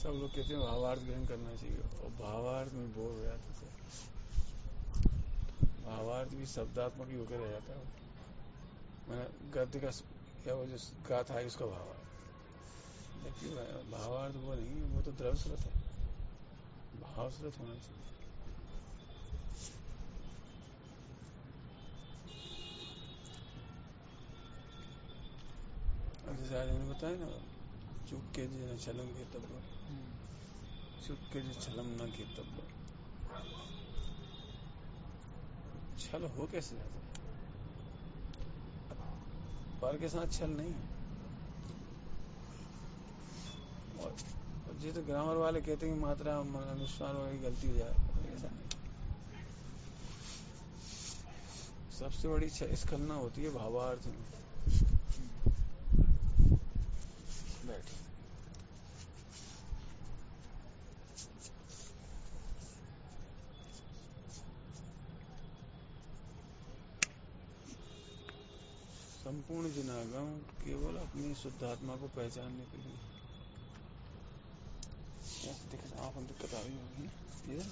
सब लोग कहते हैं भावार्थ ग्रहण करना चाहिए, और भावार्थ में बोर हो जाता है। भावार्थ भी शब्दात्मक ही होकर रह जाता है। मैंने गद्य का क्या वो जो गाथा है उसका भावार्थ, जबकि भावार्थ वो नहीं, वो तो द्रव्य स्रोत है, भाव स्रोत होना चाहिए। जैसे आज मैंने बताया ना, चुप के जी न छलम के तब, चुप के जी छलम न के तब, छल हो कैसे जाता है? पर के साथ छल नहीं है। और ये तो ग्रामर वाले कहते हैं कि मात्रा अनुस्वार वगैरह गलती हो जाए, ऐसा नहीं। सबसे बड़ी स्खलना होती है भावार्थ में। बैठ संपूर्ण जिनागम केवल अपनी शुद्धात्मा को पहचानने के लिए। आप हम दिक्कत आ रही होगी इधर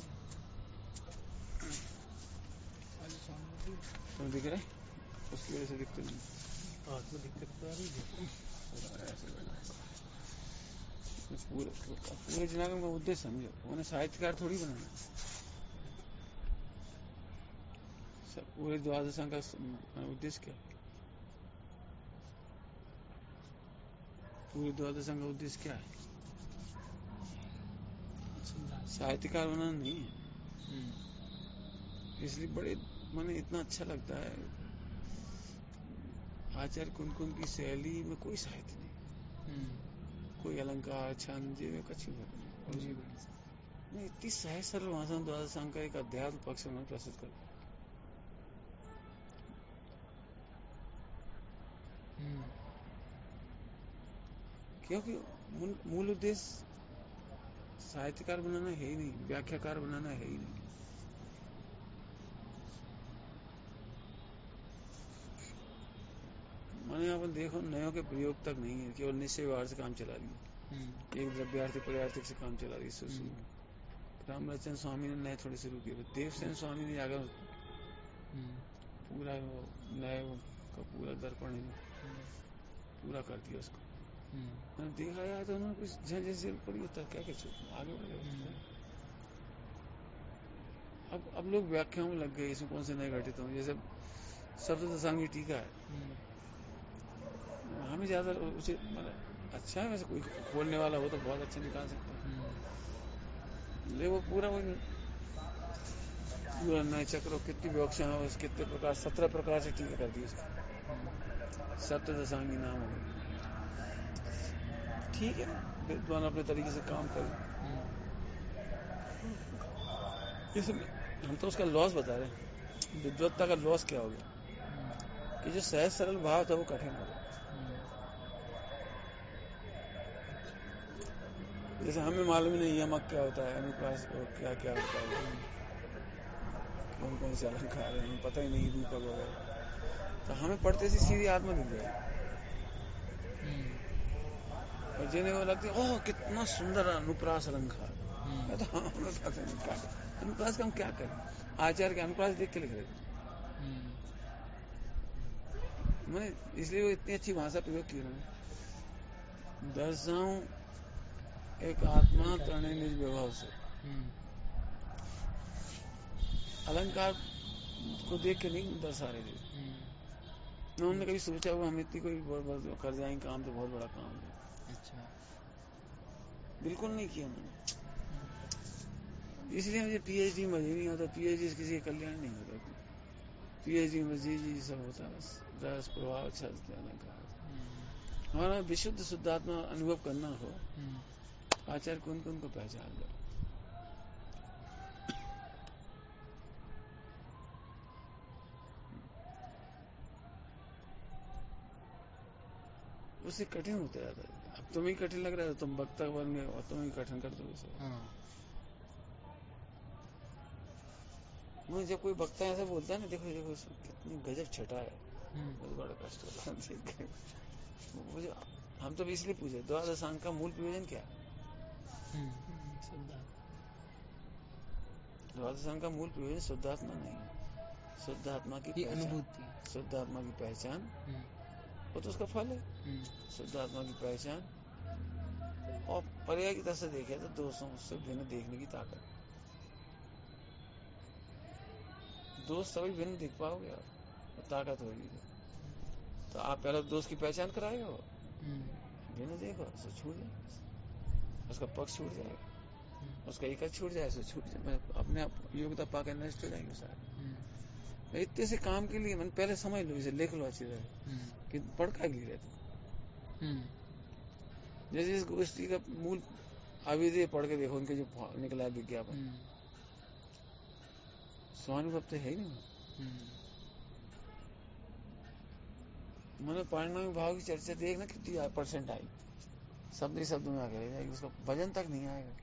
तुम दिख रहे, उसकी वजह से दिक्कत नहीं। तो दिक्कत तो आ रही है। पूरे जिनागम का उद्देश्य समझो, उन्हें साहित्यकार थोड़ी बनाना। पूरे द्वादशांग का उद्देश्य क्या है? पूरे द्वादशांग का उद्देश्य क्या है? साहित्यकार बनाना नहीं है। इसलिए बड़े माने इतना अच्छा लगता है। आचार्य कुन की शैली में कोई साहित्य नहीं, कोई अलंकार छंद में कच्ची नहीं, इतनी सहज सरल भाषा में द्वादशांग का एक अध्यात्म पक्ष में प्रस्तुत करता है। क्योंकि मूल उद्देश्य साहित्यकार बनाना है ही नहीं, व्याख्याकार बनाना है ही नहीं। मैंने अपन देखो नयों के प्रयोग तक नहीं है, केवल निश्चय व्यवहार से काम चला रही है। एक द्रव्यार्थी पर्यार्थिक से काम चला रही है। रामरचन स्वामी ने नए थोड़े शुरू किए, देवसेन स्वामी ने जाकर पूरा नए का पूरा दर्पण पूरा कर दिया उसको। मैंने देखा यार तो उन्होंने कुछ जैसे पड़ी होता है, क्या आगे बढ़ गए। अब लोग व्याख्याओं में लग गए, इसमें कौन से नए घटित हों। जैसे शब्द दशांगी टीका है, हमें ज्यादा उचित मतलब अच्छा है। वैसे कोई खोलने वाला हो तो बहुत अच्छा निकाल सकता है, ले वो पूरा नए चक्रों कितनी व्याख्या हो, कितने प्रकार 17 प्रकार से टीका कर दी उसको। सप्त दशांगी नाम हो, ठीक है, विद्वान अपने तरीके से काम करें। हम तो उसका लॉस बता रहे हैं, विद्वत्ता का लॉस क्या हो गया कि जो सहज सरल भाव था वो कठिन हो गया। जैसे हमें मालूम नहीं यमक क्या होता है, अनुप्रास क्या क्या होता है, कौन कौन से अलंकार है, हमें पता ही नहीं, रूपक वगैरह। तो हमें पढ़ते से सीधी आत्मा दिख जाएगी। और जिन्हें वो लगती है ओह कितना सुंदर अनुप्रास अलंकार, तो अनुप्रास का हम क्या करें? आचार्य के अनुप्रास देख के लिख रहे थे। मैं इसलिए वो इतनी अच्छी भाषा प्रयोग की उन्होंने। दर्शाऊं एक आत्मा तने निज विभव से। अलंकार को देख के नहीं दर्शा रहे थे। उन्होंने कभी सोचा हुआ हम इतनी कोई कर जाएंगे काम तो बहुत बड़ा काम है, अच्छा बिल्कुल नहीं किया उन्होंने। इसलिए मुझे पीएचडी मजे नहीं आता। पीएचडी से किसी का कल्याण नहीं होता। पीएचडी में जी सब होता है, बस रस प्रभाव छल अलंकार। हमारा विशुद्ध शुद्धात्मा अनुभव करना हो, आचार्य कौन को पहचान लो। उससे कठिन होता जाता है। अब तुम्हें कठिन लग रहा है, तुम वक्ता बन गए और तुम्हें कठिन कर दो। मुझे जब कोई वक्ता ऐसा बोलता है ना, देखो देखो कितनी गजब छटा है, मुझे बड़ा कष्ट होता है देख के। मुझे हम तो इसलिए पूछे द्वादशांग का मूल प्रयोजन क्या है? द्वादशांग का मूल प्रयोजन शुद्धात्मा नहीं है, शुद्ध आत्मा की ये पहचान, अनुभूति। शुद्ध आत्मा की पहचान, वो तो उसका फल है। शुद्ध आत्मा की पहचान और पर्याय की तरह से देखे तो दोषों से भिन्न देखने की ताकत। दोष सभी भिन्न दिख पाओगे आप, तो ताकत होगी। तो आप पहले दोष की पहचान कराएगा, वो भिन्न देखो, उससे छूट जाएगा, उसका पक्ष छूट जाएगा, उसका एक छूट जाए, सो छूट जाए, अपने आप योग्यता पाकर नष्ट हो जाएंगे सारे। इतने से काम के लिए मैंने पहले समझ लो, इसे लिख लो अच्छी तरह कि पड़का गिरे तो जैसे इस गोष्ठी का मूल अविधेय पढ़ के देखो, उनके जो निकला विज्ञापन स्वानुभव तो है ही नहीं। मैंने परिणामी भाव की चर्चा देखना कितनी % आई, शब्द ही शब्द में आगे रह जाएगी, उसका वजन तक नहीं आएगा।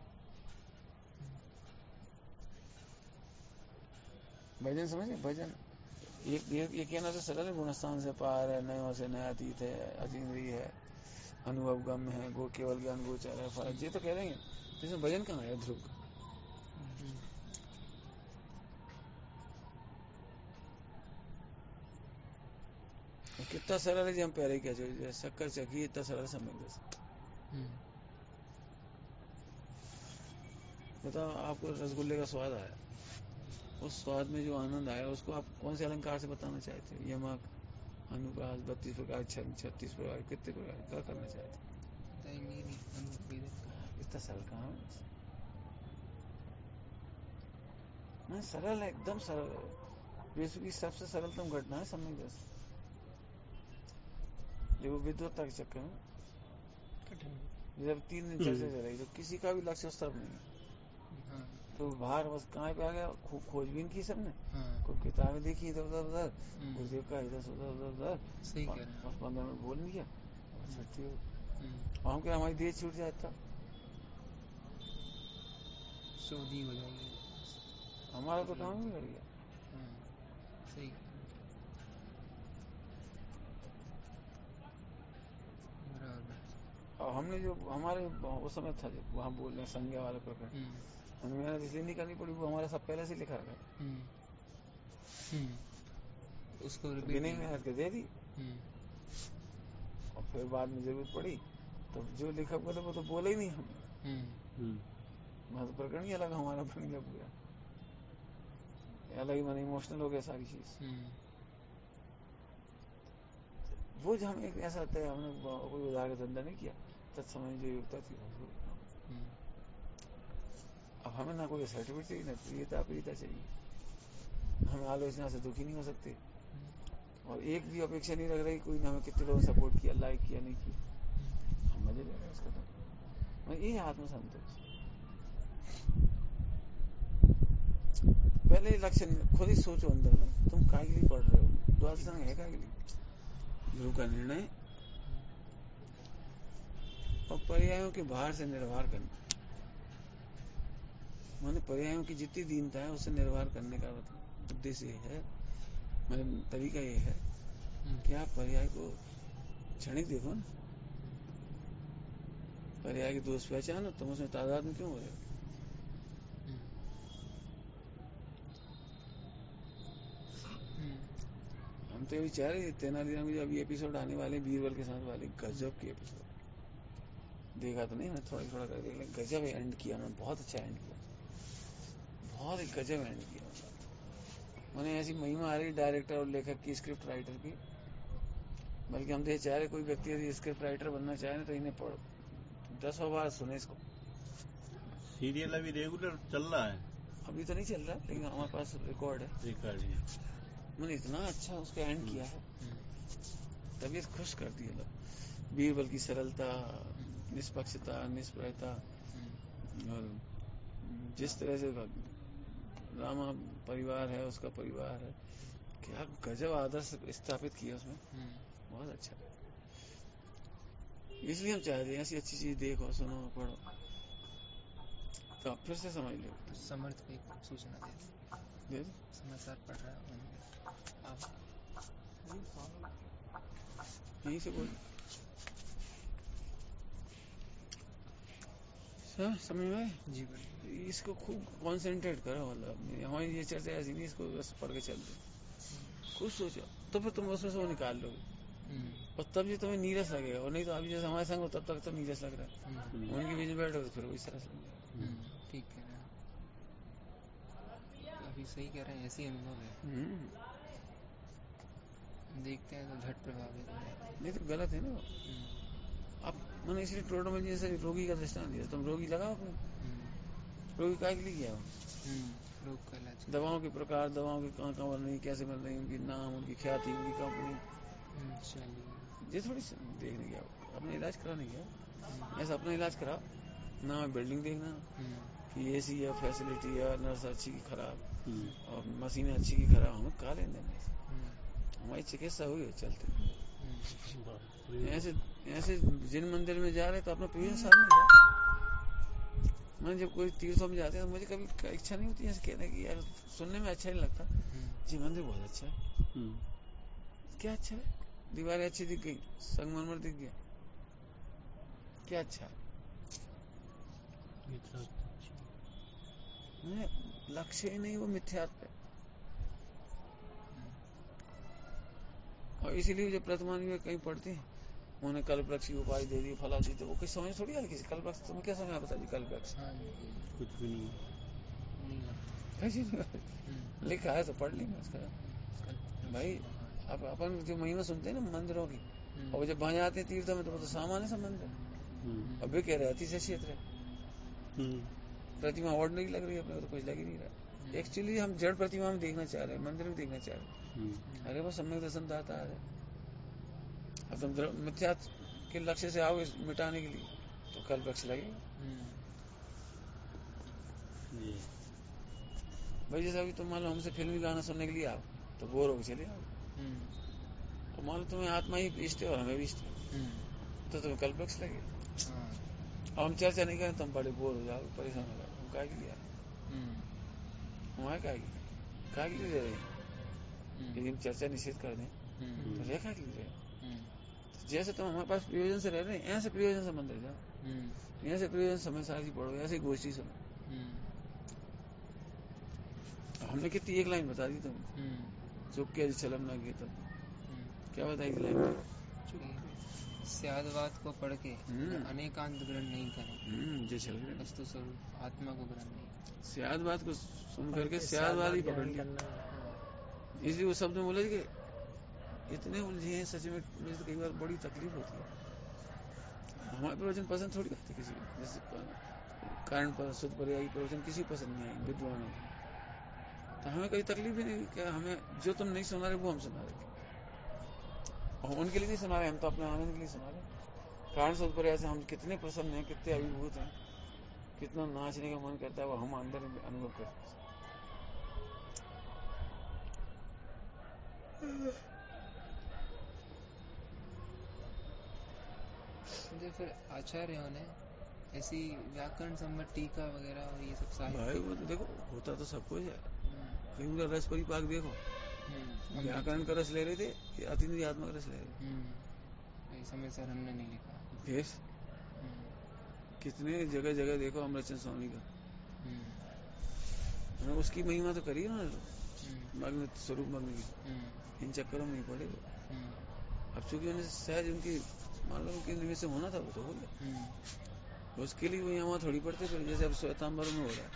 भजन समझे, भजन ये कहना तो सरल है, गुणस्थान से पार है, नयों से नया अतीत है, अतीन्द्रिय है, अनुभव गम्य है, गो केवल ज्ञान गोचर है, फर्ज, ये तो कह रहे हैं। इसमें भजन कहाँ है ध्रुव का? कितना सरल है, जो हम पहले ही कह चुके, शक्कर चखी इतना सरल समझ दे। बताओ, आपको रसगुल्ले का स्वाद आया, उस स्वाद में जो आनंद आया उसको आप कौन से अलंकार से बताना चाहते हो? यमक, अनुप्रास, 32 प्रकार, 36 प्रकार, कितने प्रकार, क्या करना चाहते हो? इतना सरल कहाँ है? नहीं, सरल है, एकदम सरल है। विश्व की सबसे सरलतम घटना है समय जैसे, देखो विद्वत्ता के चक्कर में जब 3 दिन चर्चा चलेगी तो किसी का भी लक्ष्य उस तरफ नहीं है, तो बाहर बस कहाँ पे आ गया, खूब खोजबीन की सबने, कोई किताबें देखी इधर उधर, गुरुदेव का इधर उधर 15 मिनट बोल नहीं किया, छुट्टी हो। हम क्या, हमारी देह छूट जाए था, सोधी हो जाएगी, हमारा तो काम ही कर गया। सही। और हमने जो हमारे उस समय था, जो वहाँ बोल रहे संज्ञा वाले प्रकरण, हमें मेहनत इसलिए नहीं करनी पड़ी, वो हमारा सब पहले से लिखा रखा, उसको बिना मेहनत के दे दी, और फिर बाद में जरूरत पड़ी तो जो लिखा बोले वो तो बोले ही नहीं हम। तो प्रकरण ही अलग हमारा बन गया पूरा, अलग ही मन इमोशनल हो गया सारी चीज। वो जो हमें ऐसा लगता है, हमने कोई उदाहरण धंधा नहीं किया, तत्समय जो योग्यता थी। अब हमें ना कोई सर्टिफिकेट चाहिए, ना प्रियता प्रियता चाहिए, हम आलोचना से दुखी नहीं हो सकते, और एक भी अपेक्षा नहीं रख रही कोई, ना हमें कितने लोगों सपोर्ट किया, लाइक किया, नहीं किया, हम मजे ले रहे हैं उसका। तो ये आत्मसंतोष, पहले लक्ष्य खुद ही सोचो अंदर में, तुम काय के लिए पढ़ रहे हो, द्वादशांग है काय के लिए, ध्रुव का निर्णय और पर्यायों के बाहर से निर्वाह करना, माने पर्यायों की जितनी दीनता है उससे निर्वाह करने का उद्देश्य ये है, मतलब तरीका ये है कि आप पर्याय को क्षणिक देखो ना, पर्याय के दोष पहचानो, तुम उसमें तादाद में क्यों हो रहे हो? हम तो ये भी चाह रहे थे, तेनालीराम के जो अभी एपिसोड आने वाले बीरबल के साथ वाले, गजब के एपिसोड, देखा तो नहीं, मैं थोड़ा थोड़ा कर देख, गजब एंड किया उन्होंने, बहुत अच्छा एंड किया, बहुत ही गजब एंड किया। मैंने ऐसी महिमा आ रही डायरेक्टर और लेखक की, स्क्रिप्ट राइटर की, बल्कि हम तो ये चाह रहे कोई व्यक्ति यदि स्क्रिप्ट राइटर बनना चाहे तो इन्हें पढ़ो, 10 बार सुने इसको। सीरियल अभी रेगुलर चल रहा है? अभी तो नहीं चल रहा, लेकिन हमारे पास रिकॉर्ड है। मैंने इतना अच्छा उसका एंड किया है, तबीयत खुश कर दी है। बीरबल की सरलता, निष्पक्षता, निष्प्रयता, और जिस तरह से रामा परिवार है, उसका परिवार है, क्या गजब आदर्श स्थापित किया उसमें, बहुत अच्छा। इसलिए हम चाहते हैं ऐसी अच्छी चीज देखो, सुनो, पढ़ो, तो आप फिर से समझ लो। समर्थ को एक सूचना दे दो, समाचार पढ़ रहा है आप यहीं से बोल। हाँ, समझ में आए? जी बोलिए। इसको खूब कॉन्सेंट्रेट करो, मतलब हमारी ये चर्चा ऐसी नहीं, इसको बस पढ़ के चल दो, खुद सोचो, तो फिर तुम उसमें से वो निकाल लोगे, और तब ये तुम्हें नीरस लगेगा। और नहीं तो अभी जैसे हमारे संग हो तब तक तो नीरस लग रहा है, उनके बीच में बैठो तो फिर वही सरस लग जाएगा। ठीक कह रहे हैं, अभी सही कह रहे हैं, ऐसी अनुभव है। देखते हैं तो झट प्रभावित हो जाते हैं। नहीं तो गलत है ना। अब मैंने इसलिए टोटो में जैसे रोगी का दृष्टांत दिया, तुम रोगी लगाओ अपने, रोगी काय के लिए गया हो? रोग का इलाज। दवाओं के प्रकार, दवाओं की कहाँ कहाँ बन रही, कैसे बन रही, उनकी नाम, उनकी ख्याति, उनकी कंपनी, चलिए। ये थोड़ी देखने गया, अपना इलाज कराने गया। ऐसा अपना इलाज कराओ ना, मैं बिल्डिंग देखना कि एसी है, फैसिलिटी है, नर्स अच्छी की खराब, और मशीनें अच्छी की खराब, हमें कहा लेन देन, हमारी चिकित्सा हुई चलते। ऐसे ऐसे जिन मंदिर में जा रहे तो अपना प्रयोजन साधने जाओ। मैं जब कोई तीर्थों में जाते हैं तो मुझे कभी इच्छा नहीं होती ऐसे कहने की, यार सुनने में अच्छा नहीं लगता, जी मंदिर बहुत अच्छा है। क्या अच्छा है? दीवारें अच्छी दिख गई, संगमरमर दिख गया, क्या अच्छा है? लक्ष्य ही नहीं, वो मिथ्यात्व है। और इसीलिए जब प्रतिमान में कहीं पढ़ते हैं, उन्होंने कल्पवृक्ष की उपाधि दे दी, फला दी, तो वो कुछ समझ थोड़ी आ किसी कल्पवृक्ष, तुम्हें क्या समझ बता दी कल्पवृक्ष? कुछ भी नहीं लिखा है तो पढ़ लेंगे उसका भाई। अब अपन जो महिमा सुनते हैं ना मंदिरों की, और जब वहां जाते हैं तीर्थों में तो वो तो सामान्य संबंध है। अब वे कह रहे हैं अतिशय क्षेत्र है, प्रतिमा और नहीं लग रही है, अपने को तो कुछ लग ही नहीं रहा। एक्चुअली हम जड़ प्रतिमा में देखना चाह रहे हैं, मंदिर में देखना चाह रहे हैं। अरे वो सम्यक दर्शन दाता है। अब तुम मिथ्या के लक्ष्य से आओगे मिटाने के लिए तो कल पक्ष लगेगा भाई। जैसे अभी तुम मान लो हमसे फिल्मी गाना सुनने के लिए आओ तो बोर होकर चले आओ, और मान लो तुम्हें आत्मा ही इष्ट है और हमें भी इष्ट है तो तुम्हें कल पक्ष लगे। अब हम चर्चा नहीं करें तुम बड़े बोर हो जाओ, परेशान हो जाओ, हम क्या के लिए हमारे क्या के लिए दे रहे हैं? यदि हम चर्चा निषेध कर दें तो रेखा के लिए तो जैसे तुम हमारे पास प्रयोजन से रह रहे हैं, ऐसे प्रयोजन से मंदिर जाओ, ऐसे प्रयोजन समय सारी पढ़ो, ऐसे गोष्ठी सुनो। हमने कितनी एक लाइन बता दी तुम्हें, चुप के चलम ना गए, तब क्या बताई थी लाइन? स्यादवाद को पढ़ के अनेकांत ग्रहण नहीं करें, जो चल रहे वस्तु स्वरूप आत्मा को ग्रहण नहीं। स्यादवाद को सुन करके स्यादवाद ही पकड़ लिया, इसलिए वो शब्द में बोले कि इतने उलझे हैं सच में, मुझे तो कई बार बड़ी तकलीफ होती है। हमारे प्रवचन पसंद थोड़ी आते किसी को, जैसे कारण पर शुद्ध पर्यायी प्रवचन किसी पसंद नहीं आए विद्वानों को, तो हमें कोई तकलीफ ही नहीं, क्या हमें जो तुम नहीं सुना रहे वो हम सुना रहे, और उनके लिए नहीं सुना रहे, हम तो अपने आनंद के लिए सुना रहे। कारण शुद्ध पर्याय से हम कितने प्रसन्न हैं, कितने अभिभूत हैं, कितना नाचने का मन करता है, वो हम अंदर अनुभव करते हैं। फिर आचार्यों ने ऐसी व्याकरण संबंध टीका वगैरह और ये सब साहित्य, भाई वो तो देखो होता तो सब कुछ है, लेकिन उनका रस परिपाक देखो, व्याकरण का रस ले रहे थे, अतीन्द्रिय आत्मा का रस ले रहे थे। समय सर हमने नहीं लिखा, देश कितने जगह जगह देखो अमृतचंद स्वामी का, हमने उसकी महिमा तो करी ना, मग्न स्वरूप मग्न की, इन चक्करों में नहीं पड़े। अब चूंकि उन्हें सहज उनकी मान लो उनके निमित्त से होना था, वो तो हो गया, उसके लिए वो यहाँ थोड़ी पढ़ते फिर, जैसे अब श्वेतांबर में हो रहा है,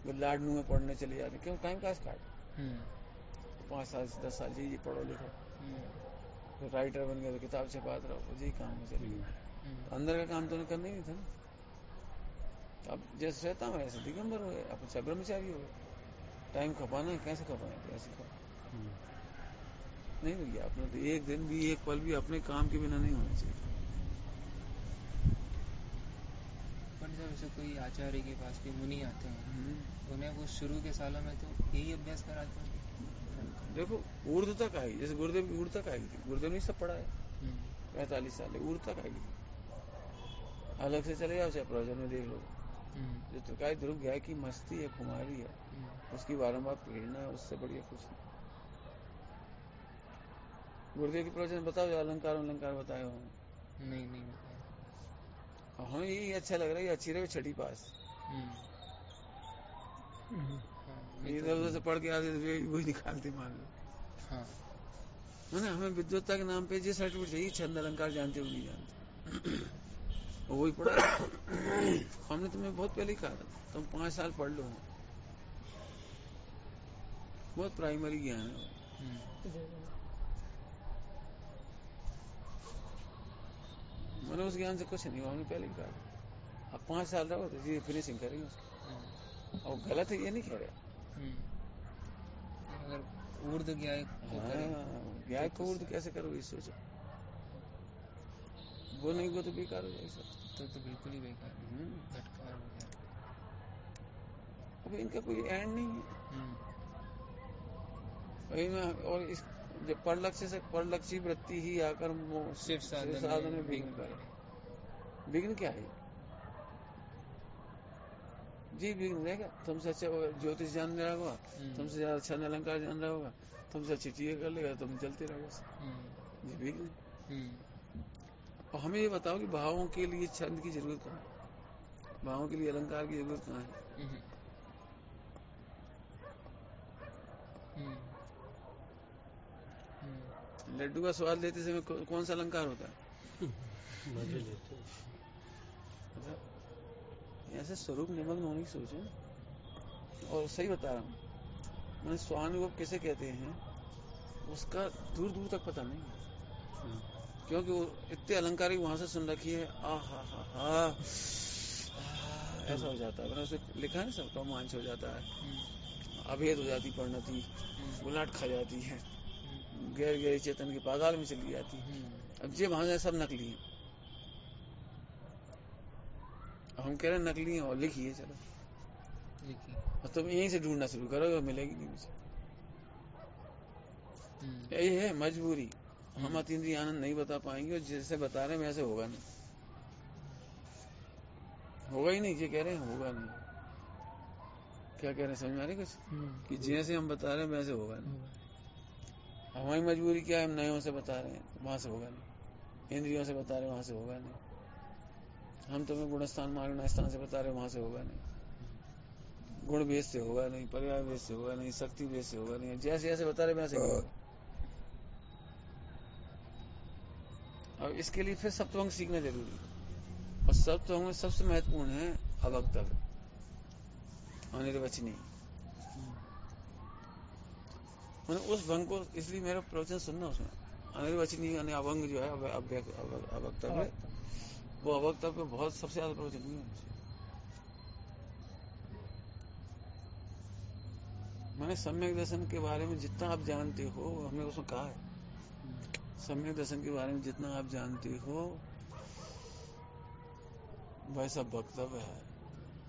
वो लाडनू में पढ़ने चले जाते, क्यों टाइम पास काट, 5 साल 10 साल जी पढ़ो लिखो, फिर राइटर बन गया तो किताब छपाते रहो, जी काम में चले गए, तो अंदर का काम तो उन्हें करना ही नहीं था ना। अब जैसे श्वेता में ऐसे दिगंबर हो गए, अब ब्रह्मचारी हो गए, टाइम खपाना है, कैसे खपाए, कैसे खपाए नहीं भैया, अपना तो एक दिन भी एक पल भी अपने काम के बिना नहीं होना चाहिए। पर जब ऐसे कोई आचार्य के पास कोई मुनि आते हैं, उन्हें वो शुरू के सालों में तो यही अभ्यास कराते हैं। देखो ऊर्ध तक आएगी, जैसे गुरुदेव की ऊर्ध तक आएगी थी, गुरुदेव ने सब पढ़ा है 45 साल, ऊर्ध तक आएगी थी। अलग से चले जाओ, चाहे प्रवचन में देख लो, जो त्रिकाय ध्रुव गाय की मस्ती है, खुमारी है, उसकी बारंबार प्रेरणा है, उससे बढ़िया कुछ नहीं। गुरुदेव की प्रवचन बताओ, जो अलंकार बताए हो? नहीं बताया। और हमें यही अच्छा लग रहा है, ये अच्छी रहे छठी पास। हाँ, इधर उधर से पढ़ के आते तो वही निकालते मान लो, हाँ, है ना। हमें विद्वत्ता के नाम पे ये सर्टिफिकेट चाहिए, छंद अलंकार जानते हो नहीं जानते, और वही पढ़ा। हमने तुम्हें बहुत पहले ही कहा था, तुम 5 साल पढ़ लो, बहुत प्राइमरी ज्ञान है वो। मैंने उस ज्ञान से कुछ नहीं हुआ, हमने पहले ही कहा था। अब 5 साल रहो तो जी फिनिशिंग करेंगे उसकी, और गलत है ये नहीं कह रहे। अगर उर्द ज्ञाय को करें, ज्ञाय को उर्द कैसे करोगे सोचो, वो नहीं वो तो बेकार हो जाएगा सब। तो बिल्कुल ही बेकार है, झटकार हो गया। अब इनका कोई एंड नहीं है। और इस जब परलक्ष्य से परलक्षी वृत्ति ही आकर शिव साधन में विघ्न करे। विघ्न क्या है जी? विघ्न रहेगा, तुमसे अच्छा ज्योतिष जान रहा होगा, तुमसे ज्यादा अच्छा अलंकार जान रहा होगा, तुमसे अच्छी चीजें कर लेगा, तुम चलते रहोगे, जी विघ्न। और हमें ये बताओ कि भावों के लिए छंद की जरूरत कहाँ है, भावों के लिए अलंकार की जरूरत कहाँ है? लड्डू का स्वाद लेते समय कौन सा अलंकार होता है? मजे लेते। ऐसे स्वरूप निमग्न होने की सोचो। और सही बता रहा हूँ, मैंने स्वानुभव किसे कहते हैं उसका दूर दूर तक पता नहीं है, क्योंकि वो इतने अलंकारी वहां से सुन रखी है। ऐसा हो जाता है, मैंने उसे लिखा है ना, सब रोमांच हो जाता है, अभेद हो जाती परिणति, गुलाट खा जाती है, गैर गैर चेतन के पाताल में चली जाती है। अब ये वहां सब नकली है, हम कह रहे हैं नकली है, और लिखिए चलो लिखिए, और तुम यहीं से ढूंढना शुरू करोगे, मिलेगी नहीं मुझे। यही है मजबूरी, हम अतीन्द्रिय आनंद नहीं बता पाएंगे, और जैसे बता रहे हैं वैसे होगा नहीं, होगा ही नहीं। ये कह रहे हैं होगा नहीं, क्या कह रहे हैं समझ में आ रही कुछ? कि जैसे हम बता रहे हैं वैसे होगा नहीं। हमारी मजबूरी क्या है, हम नयों से बता रहे हैं वहां से होगा नहीं, इंद्रियों से बता रहे हैं वहां से होगा नहीं, हम तुम्हें गुणस्थान मार्ग स्थान से बता रहे हैं वहां से होगा नहीं, गुण भेद से होगा नहीं, पर्याय भेद से होगा नहीं, शक्ति भेद से होगा नहीं, जैसे जैसे बता रहे वैसे नहीं होगा। अब इसके लिए फिर सप्तमंग सीखना जरूरी है, और सप्तमंग में सबसे महत्वपूर्ण है अवक्तव्य, अनिर्वचनीय। मैंने उस भंग को, इसलिए मेरा प्रवचन सुनना, उसमें अनिर्वचनीय यानी अभंग जो है अवक्तव्य, वो अवक्तव्य बहुत सबसे ज्यादा प्रवचन हुई है। मैंने सम्यक दर्शन के बारे में जितना आप जानते हो, हमने उसमें कहा है, सम्यक दर्शन के बारे में जितना आप जानते हो वैसा वक्तव्य है,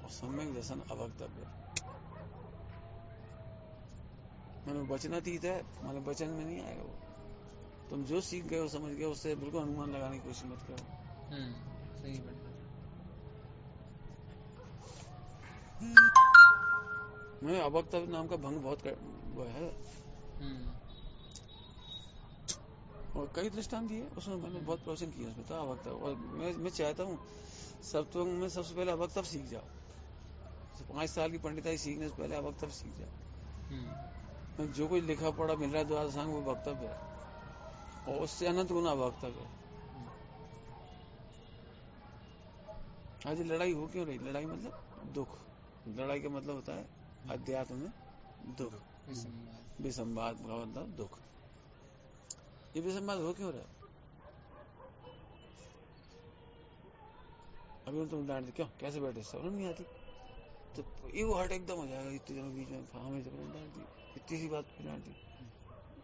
और सम्यक दर्शन अवक्तव्य है। मैंने वचनातीत है, मैंने वचन में नहीं आएगा वो, तुम जो सीख गए हो समझ गए, उससे बिल्कुल अनुमान लगाने की कोशिश मत करो। सही बात। मैंने अवक्तव्य नाम का भंग बहुत वो है, और कई दृष्टांत दिए उसमें, मैंने बहुत प्रवचन किया उसमें था अवक्तव्य। और मैं चाहता हूँ सप्तमंग में सबसे पहले अवक्तव्य सीख जाओ, 5 साल की पंडिताई सीखने से पहले अवक्तव्य सीख जाओ। जो कुछ लिखा पढ़ा मिल रहा है द्वादशांग वो वक्तव्य है, और उससे अनंत गुना वक्तव्य है। आज लड़ाई हो क्यों रही? लड़ाई मतलब दुख, लड़ाई का मतलब होता है अध्यात्म में दुख, विसंवाद का मतलब दुख। ये विसंवाद हो क्यों रहा है? अभी तुम डांटते क्यों, कैसे बैठे, समझ नहीं आती, तो ईगो हर्ट एकदम हो जाएगा। इतने दिनों बीच में हमें जब डांट दी, इतनी सी बात पे डांट दी।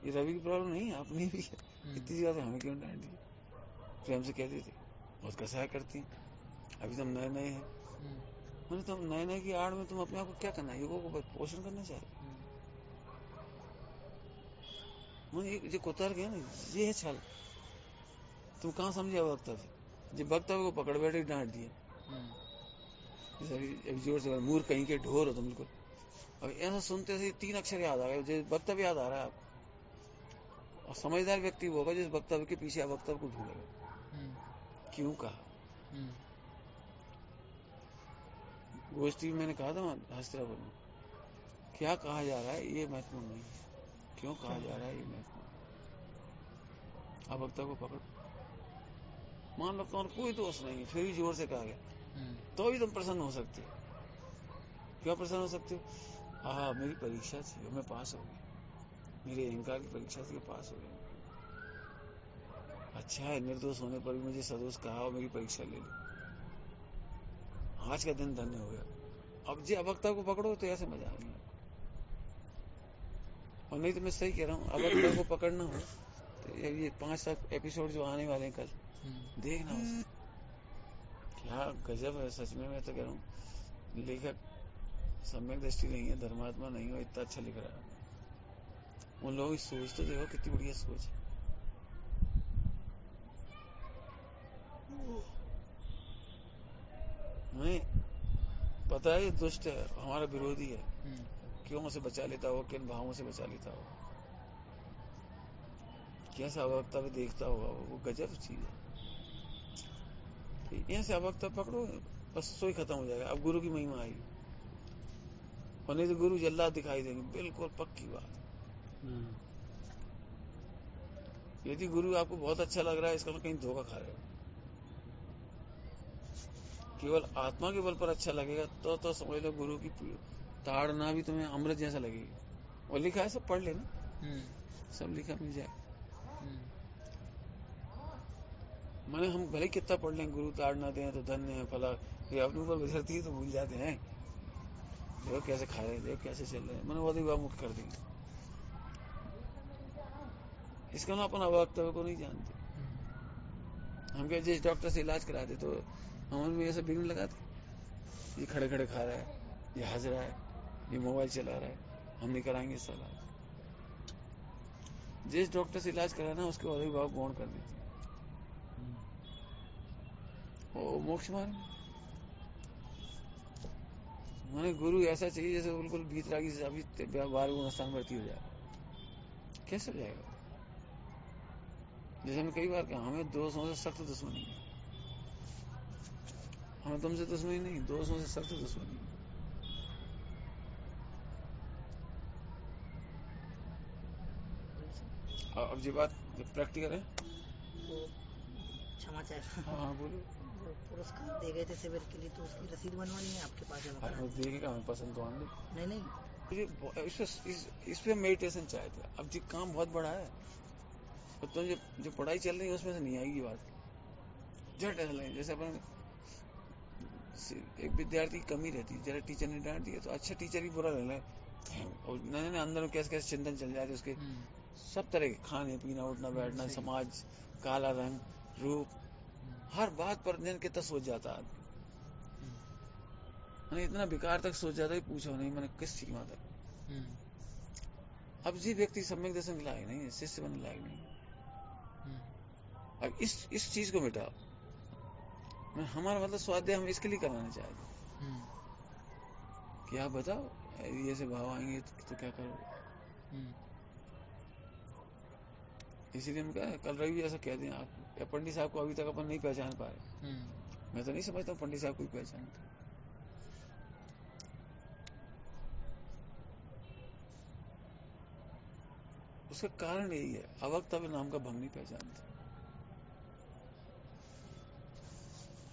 ये रवि की प्रॉब्लम नहीं है, अपनी भी है। इतनी सी बात हमें क्यों डांट दी? प्रेम से कहते थे, बहुत कसाया करती हैं, अभी तुम नए नए हैं। मैंने तुम नए नए की आड़ में तुम अपने आप को क्या करना है, ईगो को पोषण करना चाहिए। ये कुतर्क है ना, ये है छल। तुम कहाँ समझे वक्तव्य? जब वक्तव्य को पकड़ बैठे डांट दिया, जोर से मूर्ख कहीं के ढोर हो तुम बिल्कुल। अब ऐसा सुनते से 3 अक्षर याद आ गए, वक्तव्य याद आ रहा है आप। और समझदार व्यक्ति वो होगा जिस वक्तव्य के पीछे वक्तव्य को ढूंढेगा, क्यों कहा, गोष्ठी में मैंने कहा था हस्तिनापुर में, क्या कहा जा रहा है ये महत्वपूर्ण नहीं है, क्यों कहा जा रहा है ये महत्वपूर्ण। अवक्ता को पकड़, मान लो तुम्हारा कोई दोष नहीं है, फिर भी जोर से कहा गया, तो भी तुम प्रसन्न हो सकते हो। क्यों प्रसन्न हो सकते हो? मेरी परीक्षा थी, मैं पास हो गया, मेरे अहंकार की परीक्षा थी, पास हो गया। अच्छा है, निर्दोष होने पर भी मुझे सदोष कहा और मेरी परीक्षा ले ली, आज का दिन धन्य हो गया। अब जी अवक्ता को पकड़ो तो ऐसे मजा नहीं आता। और नहीं तो मैं सही कह रहा हूँ, अवक्ता को पकड़ना हो तो ये 5-7 एपिसोड जो आने वाले हैं कल, देखना उसे, क्या गजब है सच में। मैं तो कह रहा हूँ लेखक सम्यक दृष्टि नहीं है, धर्मात्मा नहीं हो, इतना अच्छा लिख रहा है। उन लोगों की सोच तो देखो, कितनी बढ़िया सोच है। नहीं पता है ये दुष्ट है, हमारा विरोधी है, क्यों उसे बचा लेता हो, किन भावों से बचा लेता हो, कैसा अवक्ता भी देखता होगा वो गजब चीज है। यहाँ से अवक्ता पकड़ो बस, सोई खत्म हो जाएगा। अब गुरु की महिमा आई, और नहीं तो गुरु जल्लाद दिखाई देंगे, बिल्कुल पक्की बात। यदि गुरु आपको बहुत अच्छा लग रहा है, इसका मतलब कहीं धोखा खा रहे हो। केवल आत्मा के बल पर अच्छा लगेगा तो समझ लो गुरु की ताड़ना भी तुम्हें अमृत जैसा लगेगी। और लिखा है, सब पढ़ लेना, सब लिखा मिल जाए। माने हम भले कितना पढ़ लें, गुरु ताड़ना दें तो धन्य है फला, ये अपने ऊपर गुजरती है तो भूल जाते हैं। देखो कैसे खा रहे हैं, देखो कैसे चल रहे हैं, मन वो मुक्त कर देंगे। इसका ना अपन अवक्तव्य को नहीं जानते। हम क्या जिस डॉक्टर से इलाज कराते तो हम उनमें ऐसा बिगड़ लगाते, ये खड़े खड़े खा रहा है, ये हंस रहा है, ये मोबाइल चला रहा है, हम नहीं कराएंगे इसका इलाज। जिस डॉक्टर से इलाज कराना उसके और भाव गौण कर देते, वो मोक्ष मार्ग। माने गुरु ऐसा चाहिए जैसे बिल्कुल बीतरागी से अभी 12 गुण स्थान भर्ती हो जाए, कैसे हो जाएगा? जैसे मैं कई बार कहा, हमें दोस्तों से सख्त दुश्मनी है, हमें तुमसे दुश्मनी नहीं, दोस्तों से सख्त दुश्मनी है। अब जी बात प्रैक्टिकल है, तो क्षमा चाहे, हाँ बोलो। जो पुरस्कार दे गए थे शिविर के लिए, तो उसकी रसीद बनवानी है आपके पास जमा करानी है? देखेगा, हमें पसंद तो आने नहीं इस पे मेडिटेशन चाहिए था। अब जी काम बहुत बड़ा है, तो जो पढ़ाई चल रही है उसमें से नहीं आएगी बात। झट ऐसा लगे जैसे अपन एक विद्यार्थी की कमी रहती है, जरा टीचर ने डांट दिया तो अच्छा टीचर ही बुरा रहना है, और नए अंदर में कैसे कैसे चिंतन चल जाते उसके, सब तरह के खाने पीना उठना बैठना, समाज, काला रंग रूप, हर बात पर ध्यान कितना सोच जाता है। मैंने इतना बेकार तक सोच जाता है, पूछो नहीं मैंने किस सीमा तक। अब जी व्यक्ति सम्यक दर्शन के लायक नहीं है, शिष्य बनने लायक नहीं है। अब इस चीज को मिटाओ। मैं हमारा मतलब स्वाध्याय हम इसके लिए कराना चाहते, कि आप बताओ यदि ऐसे भाव आएंगे तो क्या करोगे। इसीलिए हम कहा कल रवि ऐसा कह दें आप, या पंडित साहब को अभी तक अपन नहीं पहचान पाए। मैं तो नहीं समझता हूँ पंडित साहब को पहचानते। उसका कारण यही है, अवक्तव्य नाम का भंग नहीं पहचानते।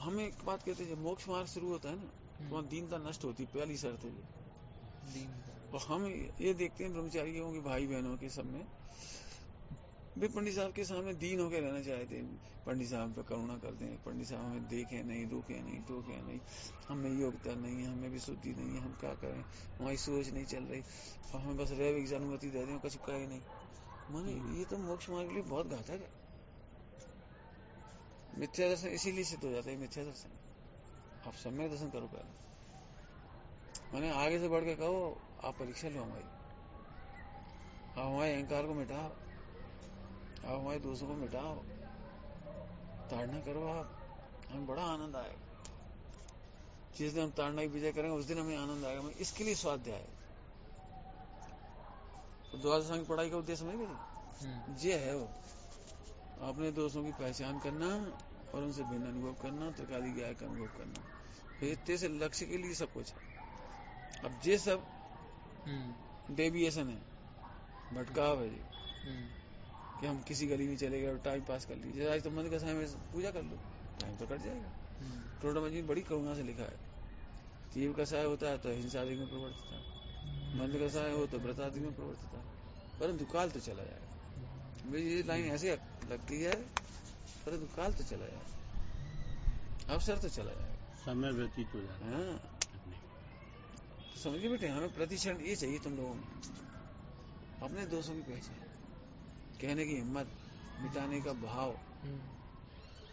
हमें एक बात कहते हैं, जब मोक्ष मार्ग शुरू होता है ना, तो दीनता नष्ट होती, पहली शर्त है। और हम ये देखते हैं ब्रह्मचारियों के भाई बहनों के सब में, वे पंडित साहब के सामने दीन होकर रहना चाहते हैं। पंडित साहब पे करुणा करते हैं, पंडित साहब हमें देखें नहीं, रोके नहीं, टोके नहीं, हमें योग्यता नहीं है, हमें भी शुद्धि नहीं है, हम क्या करें, हमारी सोच नहीं चल रही, और हमें बस रह की अनुमति दे दें, कुछ कहे नहीं। माने ये तो मोक्ष मार्ग के लिए बहुत घातक है। मिथ्या दर्शन इसीलिए सिद्ध हो जाता है, मिथ्या दर्शन। आप सम्यक दर्शन करो पहले, मैंने आगे से बढ़ के कहो आप परीक्षा लो हमारी, आप हमारे अहंकार को मिटाओ, आप हमारे दोस्तों को मिटाओ, ताड़ना करो आप, हमें बड़ा आनंद आएगा। जिस दिन हम ताड़ना की विजय करेंगे उस दिन हमें आनंद आएगा। मैं इसके लिए स्वाध्याय, तो द्वादश अंग पढ़ाई का उद्देश्य समझ गए, ये है वो अपने दोस्तों की पहचान करना और उनसे भिन्न अनुभव करना, त्रिकाली ज्ञान का अनुभव करना। भेजते से लक्ष्य के लिए सब कुछ है। अब ये सब डेविएशन है, भटकाव है ये, कि हम किसी गली में चले गए और टाइम पास कर लीजिए। आज तो मंद का समय में पूजा कर लो, टाइम तो कट जाएगा। टोटा मंजिल बड़ी करुणा से लिखा है, तीव्र कसाय होता है तो हिंसा आदि में प्रवर्तिता है, मंद कसाय हो तो व्रत आदि में प्रवर्तिता है, परंतु काल तो चला जाएगा। मुझे ये लाइन ऐसे लगती है, परंतु काल तो चला जाएगा, अवसर तो चला जाएगा, समय व्यतीत हो जाता है। हाँ, तो समझिए बेटे, हमें प्रतिक्षण ये चाहिए तुम लोगों में, अपने दोषों की पहचान, कहने की हिम्मत, मिटाने का भाव,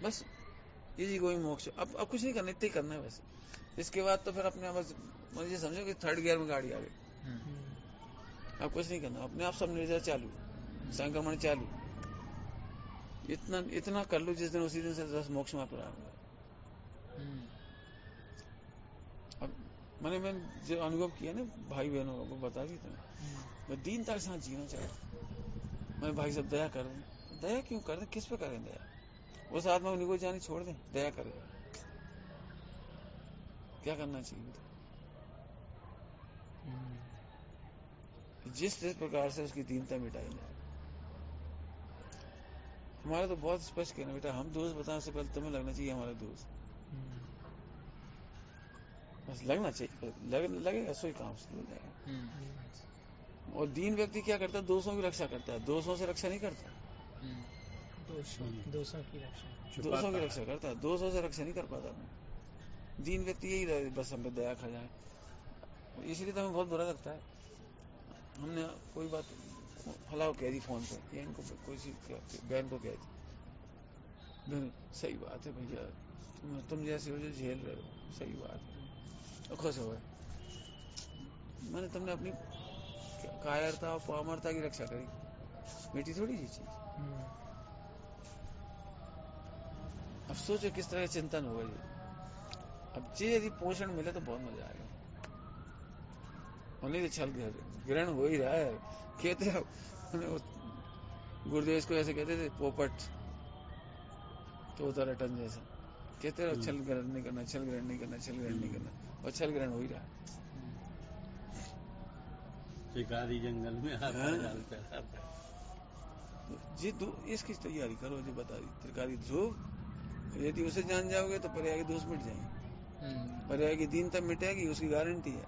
बस इजी गोइंग मोक्ष। अब कुछ नहीं करना, इतना ही करना है बस। इसके बाद तो फिर अपने बस मुझे समझो कि थर्ड गियर में गाड़ी आ गई, अब कुछ नहीं करना, अपने आप सब निर्जर चालू, संक्रमण चालू, इतना कर लो जिस दिन उसी दिन से रस मोक्ष में प्रारंभ है। अब मैंने जो अनुभव किया ना भाई बहनों को बता दी था, मैं दीनता के साथ जीना चाहता। मैं भाई सब दया करूं, दया क्यों कर दे, किस पे करें दया? उस आत्मा को निगो जानी छोड़ दें, दया करें, क्या करना चाहिए? जिस प्रकार से उसकी दीनता मिटाई जाए। हमारा तो बहुत स्पष्ट कहना बेटा, हम दोष बताने से पहले तुम्हें लगना चाहिए हमारा दोष, बस लगना चाहिए, लगेगा सो ही काम शुरू हो जाएगा। और दीन व्यक्ति क्या करता है? दोषों की रक्षा करता है, दोषों से रक्षा नहीं करता, दोषों की रक्षा करता है, दोषों से रक्षा नहीं कर पाता। दीन व्यक्ति यही रहे, बस हम पे दया खा जाए, इसलिए तो हमें बहुत बुरा लगता है। हमने कोई बात फलाओ कह दी फोन पे, या इनको कोई बहन को कह दी, सही बात है भैया, तुम जैसे हो जो झेल रहे हो, सही बात है, खुश हो गए। मैंने तुमने अपनी कायरता और पामरता की रक्षा करी, बेटी थोड़ी जी चीज। अब सोचो किस तरह का चिंतन होगा ये। अब जी यदि पोषण मिले तो बहुत मजा आएगा, और नहीं तो छल ग्रहण हो ही रहा है। कहते गुरुदेव को ऐसे कहते थे, पोपट तोता रटन जैसा, कहते रहो छल ग्रहण नहीं करना, छल ग्रहण नहीं करना, छल ग्रहण नहीं करना, और छल ग्रहण हो ही रहा है। शिकारी जंगल में जी इसकी तैयारी करो, जो बता दी त्रिकारी ध्रुव, यदि उसे जान जाओगे तो पर्याय के दोष मिट जाएंगे, पर्याय की दीनता मिटेगी, उसकी गारंटी है।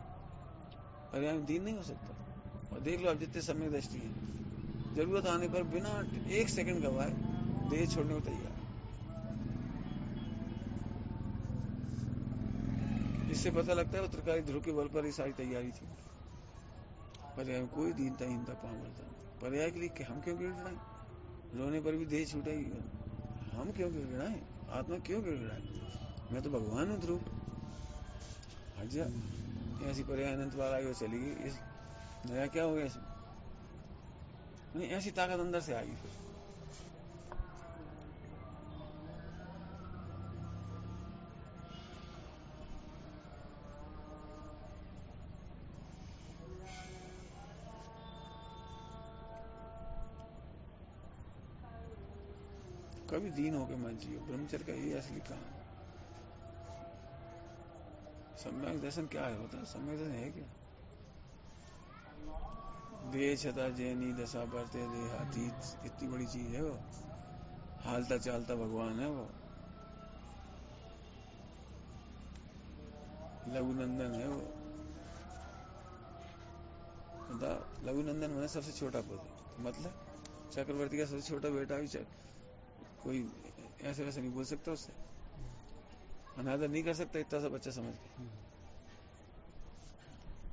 पर्याय में दीन नहीं हो सकता। और देख लो आप जितने समय दृष्टि है, जरूरत आने पर बिना 1 सेकंड गवाए देह छोड़ने को तैयार। इससे पता लगता है वो त्रिकारी ध्रुव के बल पर ही सारी तैयारी थी। पर्याय में कोई दीनता हीनता पामरता, पर्याय के लिए हम क्यों गिड़गिड़ाएं? रोने पर भी देह छूटेगी, हम क्यों गिड़गिड़ाएं? आत्मा क्यों गिड़गिड़ाएं? मैं तो भगवान हूं ध्रुव, हट जा। ऐसी पर्याय अनंत बार आई और चली गई, इस नया क्या हो गया इसमें? नहीं, ऐसी ताकत अंदर से आई। फिर कभी दीन होके मत जियो, ब्रह्मचर्य का ये असली काम। सम्यक दर्शन क्या है? होता है सम्यक दर्शन है क्या? देह छता जैनी दशा बरते देहातीत, इतनी बड़ी चीज है वो, हालता चालता भगवान है वो, लघुनंदन है वो। लघुनंदन मैंने सबसे छोटा पुत्र, मतलब चक्रवर्ती का सबसे छोटा बेटा भी कोई ऐसे वैसे नहीं बोल सकता, उससे अनादर नहीं कर सकता इतना सा बच्चा समझ के।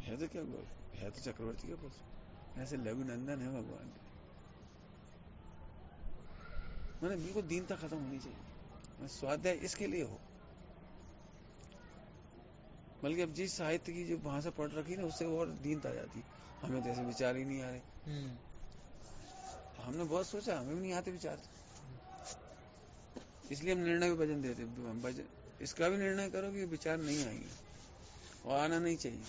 है तो क्या, है तो चक्रवर्ती का पुत्र, ऐसे लघुनंदन है भगवान के। मैंने बिल्कुल दीनता खत्म होनी चाहिए, स्वाध्याय इसके लिए हो। बल्कि अब जिस साहित्य की जो भाषा पढ़ रखी ना, उससे और दीनता आ जाती। हमें तो ऐसे विचार ही नहीं आ रहे। हमने बहुत सोचा, हमें भी नहीं आते विचार, इसलिए हम निर्णय भी वजन देते। इसका भी निर्णय करो कि विचार नहीं आएंगे, और आना नहीं चाहिए,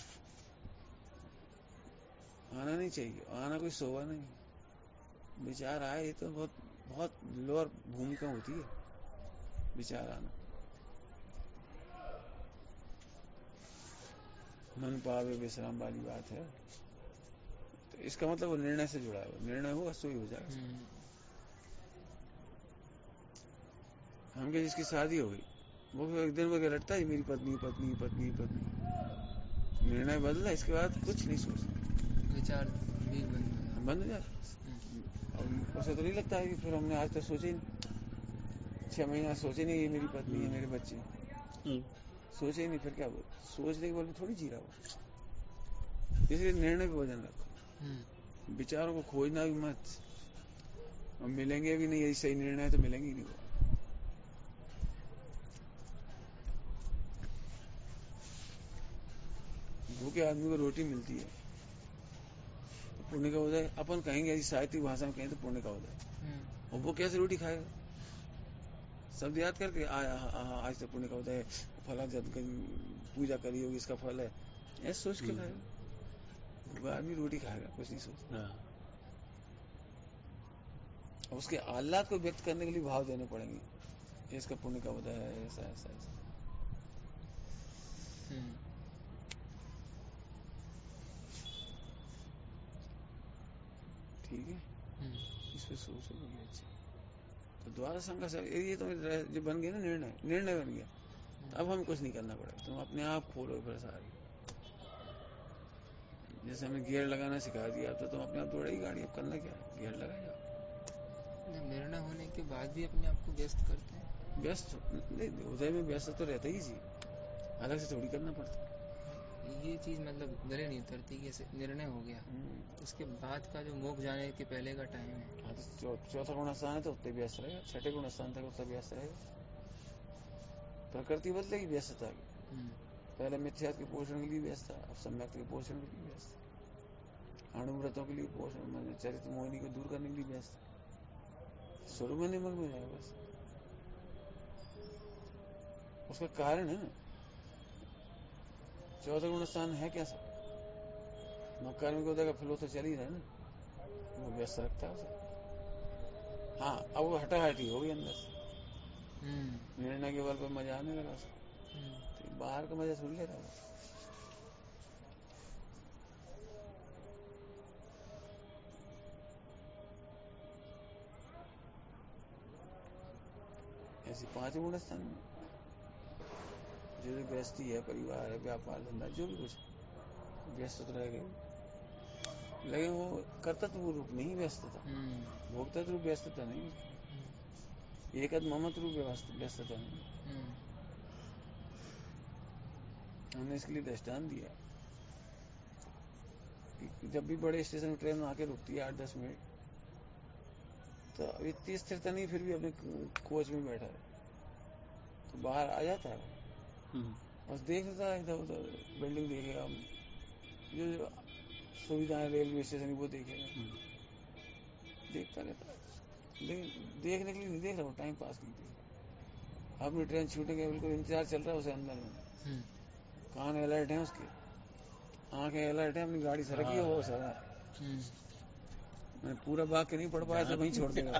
आना नहीं चाहिए, आना कोई शोभा नहीं। विचार आए ये तो बहुत बहुत लोअर भूमिका होती है, विचार आना। मन पावे विश्राम वाली बात है। तो इसका मतलब वो निर्णय से जुड़ा है, निर्णय होगा सो ही हो जाएगा। हम के जिसकी शादी हो गई वो एक दिन में रटता है मेरी पत्नी पत्नी पत्नी पत्नी, निर्णय बदला, इसके बाद कुछ नहीं सोचता, विचार भी बंद हो जाता। और उसे तो नहीं लगता है कि फिर हमने आज तक सोचे नहीं, 6 महीना सोचे नहीं ये मेरी पत्नी है मेरे बच्चे, सोचे ही नहीं, फिर क्या बोल, सोचने के बोल थोड़ी जी रहा हो। इसलिए निर्णय पे वजन रखो, विचारों को खोजना भी मत, और मिलेंगे भी नहीं, यही सही निर्णय है तो मिलेंगे ही नहीं। भूखे आदमी को रोटी मिलती है तो पुण्य का उदय, अपन कहेंगे यदि साहित्यिक भाषा में कहें तो पुण्य का उदय, और वो कैसे रोटी खाएगा, शब्द याद करके आज तो पुण्य का उदय, फला जब पूजा करी होगी इसका फल है, ऐसे सोच के खाएगा। वो आदमी रोटी खाएगा, कुछ नहीं सोचता। उसके आह्लाद को व्यक्त करने के लिए भाव देने पड़ेंगे, इसका पुण्य का उदय है, ऐसा ऐसा ऐसा। ठीक है, इस पे सोचो बड़ी अच्छी। तो द्वादश संघ का ये तो जो बन गया ना, निर्णय बन गया, तो अब हमें कुछ नहीं करना पड़ेगा, तुम अपने आप खोलो फिर सारी। जैसे हमें गियर लगाना सिखा दिया, अब तो तुम अपने आप दौड़ेगी गाड़ी, अब करना क्या है, गियर लगा जाओ। निर्णय होने के बाद भी अपने आप को व्यस्त करते हैं। व्यस्त नहीं, उदय में व्यस्त तो रहता ही जी, अलग से थोड़ी करना पड़ता। ये चीज मतलब गले नहीं उतरती कि निर्णय हो गया, उसके बाद का जो मोक्ष जाने के पहले का टाइम है। हाँ, तो चौथा गुण स्थान है तो उतने व्यस्त रहेगा, छठे गुण स्थान तक उतना व्यस्त रहेगा। प्रकृति बदलेगी व्यस्तता की, पहले मिथ्यात्व के पोषण के लिए व्यस्त था, अब सम्यक के पोषण के लिए व्यस्त, अणुव्रतों के लिए पोषण, चरित्र मोहिनी को दूर करने के लिए व्यस्त, स्वरूप में निमग्न हो जाएगा बस। उसका कारण है ना, चौथा गुण स्थान है क्या सब, कर्म को देगा फ्लो तो चल ही रहा है ना, वो व्यस्त रखता है उसे। हाँ, अब वो हटाहटी हो गई अंदर से, निर्णय के बल पर मजा आने लगा उसको, तो बाहर का मजा सुन ले रहा है। ऐसे 5 गुण स्थान में जो गृहस्थी है, परिवार है, व्यापार धंधा, जो भी कुछ व्यस्त तो रह गए, लेकिन वो कर्तव्य रूप नहीं व्यस्तता, भोक्तृत्व रूप व्यस्तता नहीं, एकद ममत्व रूप व्यस्तता नहीं। हमने इसके लिए दृष्टांत दिया कि जब भी बड़े स्टेशन में ट्रेन आके रुकती है 8-10 मिनट, तो इतनी स्थिरता नहीं, फिर भी अपने कोच में बैठा है, तो बाहर आ जाता है, बस देख लेता है इधर उधर, बिल्डिंग देखेगा, जो सुविधाएं रेलवे स्टेशन वो देखेगा, देखता रहता है। लेकिन देखने के लिए नहीं देख रहा हूँ, टाइम पास नहीं देख रहा। अपनी ट्रेन छूटेंगे बिल्कुल इंतजार चल रहा है उसे अंदर में, कान अलर्ट है उसके, आंखें अलर्ट है, अपनी गाड़ी सरकी है वो सारा। मैं पूरा वाक्य नहीं पढ़ पाया तो वहीं छोड़ देगा,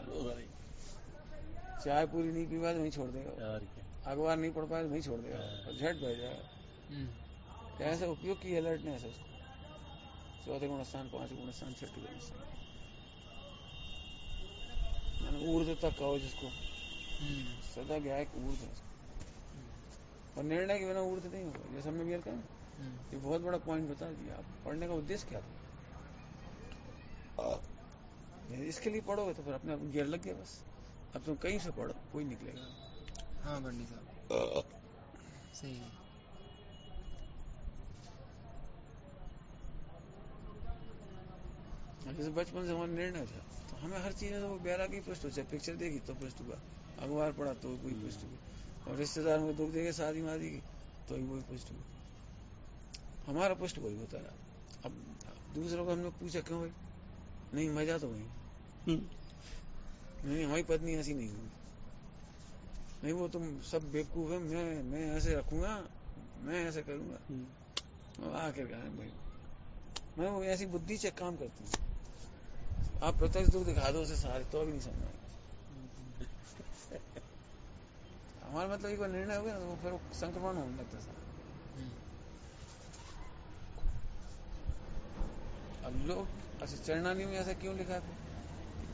चाय पूरी नहीं पी पाया तो वहीं छोड़ देगा, अखबार नहीं पढ़ पाया तो वहीं छोड़ देगा, और झट बैठ जाएगा। ऐसा उपयोग की अलर्टनेस है उसको। चौथे गुण स्थान, 5 गुण स्थान, छठे गुण स्थान, ऊर्ध्व तक कहो जिसको, सदा गया एक ऊर्ध्व है, और निर्णय के बिना ऊर्ध्व नहीं होगा। जैसे हमने भी कहा, ये बहुत बड़ा पॉइंट बता दिया। आप पढ़ने का उद्देश्य क्या था, इसके लिए पढ़ोगे तो फिर अपने आप गियर लग गया बस। अब तुम कहीं से पढ़ो, कोई निकलेगा। हाँ पंडित साहब, सही है। जैसे बचपन से हमारा निर्णय था, तो हमें हर चीज में बैरागी पुष्ट हो, चाहे पिक्चर देखी तो पुष्ट हुआ, अखबार पढ़ा तो कोई पुष्ट हुआ, और रिश्तेदार में दुख देखे शादी मादी की तो ही वही पुष्ट हुआ। हमारा पुष्ट वही होता है। अब दूसरों को हमने पूछा क्यों भाई, नहीं मजा तो वही, नहीं हमारी पत्नी ऐसी नहीं हुई, नहीं वो तुम सब बेवकूफ है, मैं ऐसे रखूंगा, मैं ऐसे करूंगा। आखिरकार भाई मैं वो ऐसी बुद्धि से काम करती हूँ। आप प्रत्यक्ष दुख दिखा दो उसे सारे, तो भी नहीं समझाएंगे। हमारा मतलब एक बार निर्णय हो गया ना, तो फिर संक्रमण होने लगता है। लोग अच्छा चरणानी में ऐसा क्यों लिखा था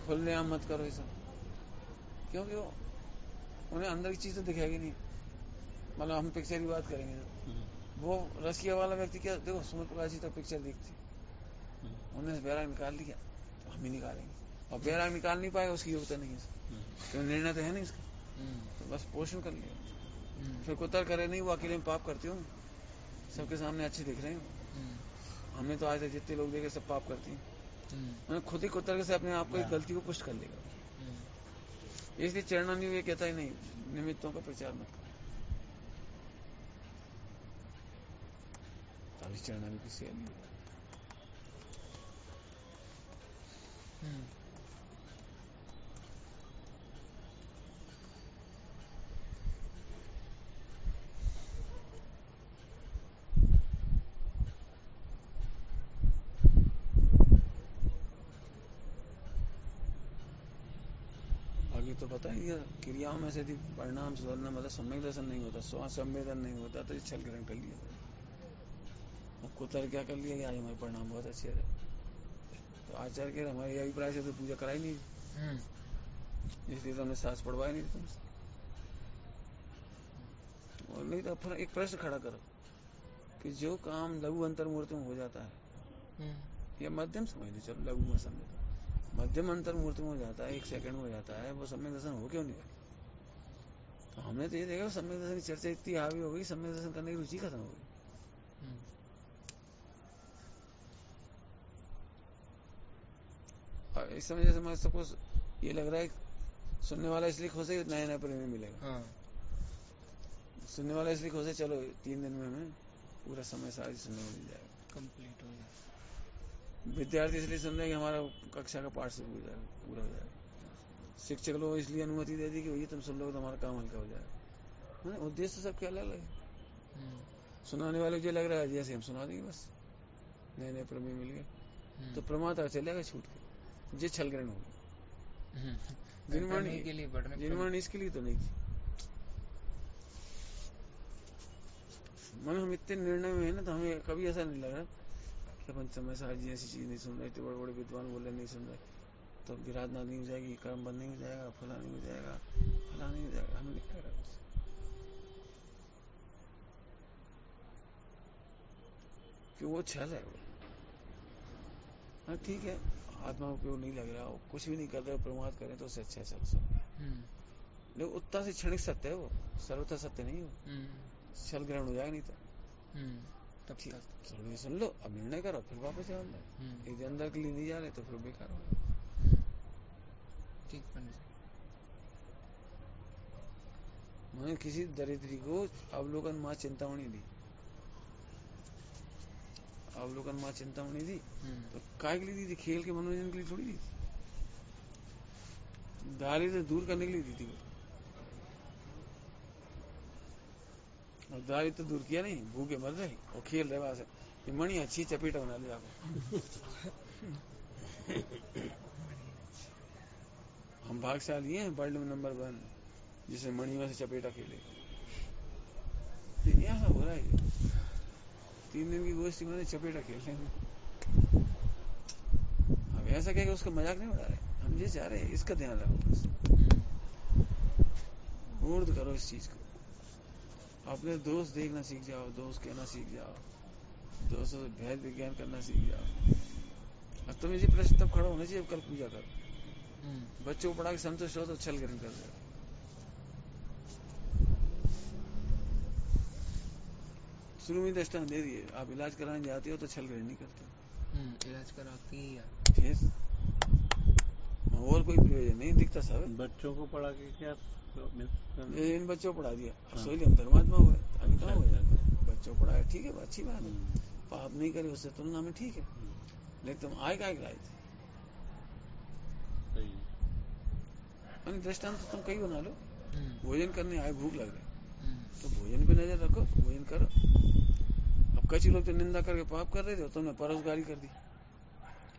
खुले आम मत करो ये सब, क्योंकि वो उन्हें अंदर की चीज तो दिखेगी नहीं। मतलब हम पिक्चर की बात करेंगे वो रसिया वाला व्यक्ति क्या देखो सुमित प्रकाश जी तो पिक्चर देखते उन्हें बैराग निकाल लिया तो हम ही निकालेंगे, और बैराग निकाल नहीं पाएगा उसकी योग्यता नहीं है, तो निर्णय तो है नहीं इसका, तो बस पोषण कर लिया। फिर कुतर करे नहीं, वो अकेले में पाप करते हो, सबके सामने अच्छे दिख रहे हैं। हमने तो आज तक जितने लोग देखे सब पाप करते हैं, उन्हें खुद ही कुतर से अपने आप को एक गलती को पुष्ट कर लेगा। इसलिए चरणानी ये कहता ही नहीं निमित्तों का प्रचार मत करो। चरणानी की सेवा नहीं। बाकी तो पता ही है क्रियाओं में से यदि परिणाम सुधरना मतलब सम्यक दर्शन नहीं होता, संवेदन नहीं होता तो छल ग्रहण कर लिया, कुतर क्या कर लिया कि आज हमारे परिणाम बहुत अच्छे रहे, तो आचार्य के हमारे अभिप्राय से तो पूजा कराई नहीं, इसलिए तो हमने सास पढ़वाई नहीं तुमसे। और नहीं तो फिर एक प्रश्न खड़ा करो कि जो काम लघु अंतर मूर्ति में हो जाता है या मध्यम समझ लो, चलो लघु में समझो, मध्यम अंतर मूर्ति में हो जाता है, 1 सेकंड में हो जाता है, वो सम्यक दर्शन हो क्यों नहीं रहा? तो हमने तो ये देखा सम्यक दर्शन की चर्चा इतनी हावी हो गई, सम्यक दर्शन करने की रुचि खत्म हो गई। इस समय जैसे मैं सबको ये लग रहा है सुनने वाला इसलिए खुश है नया नया प्रेमी मिलेगा, सुनने वाला इसलिए खुश है चलो 3 दिन में हमें पूरा समय सारी सुनने को मिल जाएगा, कंप्लीट हो जाएगा। विद्यार्थी इसलिए सुन रहे हैं कि हमारा कक्षा का पाठ से पूरा हो जाएगा, शिक्षक लोग इसलिए अनुमति दे दी कि भैया तुम सुन लो तो हमारा काम हल्का हो जाएगा। उद्देश्य सबके अलग अलग है। सुनाने वाले जो लग रहा है जैसे हम सुना देंगे बस, नए नए प्रेमी मिल गए तो प्रमाता चलेगा छूट के, ये छल ग्रहण होगा। जिनवाणी इसके लिए तो नहीं थी। मन हम इतने निर्णय में है ना, तो हमें कभी ऐसा नहीं लग रहा कि अपन समय साहब जी ऐसी चीज नहीं सुन रहे, इतने बड़े बड़े विद्वान बोले नहीं सुन रहे तो विराधना नहीं हो जाएगी, कर्म बंद नहीं हो जाएगा, फला नहीं हो जाएगा, फला नहीं हो जाएगा, हमें नहीं कह रहा कि वो छल है। हाँ ठीक है, आत्मा को उपयोग नहीं लग रहा हो, कुछ भी नहीं कर रहे हो, प्रमाद करें तो उससे अच्छा है सब। लेकिन उत्ता से क्षणिक सत्य है, वो सर्वथा सत्य नहीं हो, छल ग्रहण हो जाएगा नहीं तो तब सुन लो, अब निर्णय करो, फिर वापस जाओ अंदर। यदि अंदर के लिए नहीं जा रहे तो फिर बेकार होगा। ठीक पंडित। मैंने किसी दरिद्री को अवलोकन माँ चिंतामणि दी, अवलोकन माँ चिंतामणि दी तो काय के लिए दी थी? खेल के मनोरंजन के लिए थोड़ी दी थी, दारिद्र्य दूर करने के लिए दी थी। और दारिद्र्य तो दूर किया नहीं, भूखे मर रहे और खेल रहे वहां से, ये मणि अच्छी चपेटा बना ले जाकर। हम भागशाली हैं, वर्ल्ड में नंबर 1 जिसे मणियों से चपेटा खेले। यहाँ हो रहा है 3 दिन की गोष्ठी मैंने चपेटा खेलने में। अब ऐसा क्या कि उसका मजाक नहीं उड़ा रहे, हम ये चाह रहे हैं इसका ध्यान रखो बस, मूर्त करो इस चीज को, अपने दोस्त देखना सीख जाओ, दोस्त कहना सीख जाओ, दोस्तों से भेद विज्ञान करना सीख जाओ। अब तुम्हें ये प्रश्न तब खड़ा होना चाहिए कल पूजा करो, बच्चों को पढ़ा के संतुष्ट हो तो छल ग्रहण कर दो। शुरू में दृष्टांत दे दिए, आप इलाज कराने जाते हो तो छल ग्रहण नहीं करते, इलाज कराती है फिर और कोई प्रयोजन नहीं दिखता। सब बच्चों को पढ़ा के क्या इन बच्चों को पढ़ा दिया, अब सोई हम धर्मात्मा हुए, अभी कहाँ हो जाए, बच्चों को पढ़ाया ठीक है, अच्छी बात है, पाप नहीं करे उससे तुलना में ठीक है, लेकिन तुम आए क्या गिराए थे? दृष्टांत तो तुम कहीं बना लो, भोजन करने आए, भूख लग रही तो भोजन पे नजर रखो, भोजन करो। अब कई लोग तो निंदा करके पाप कर रहे थे, तुमने परोसगारी कर दी,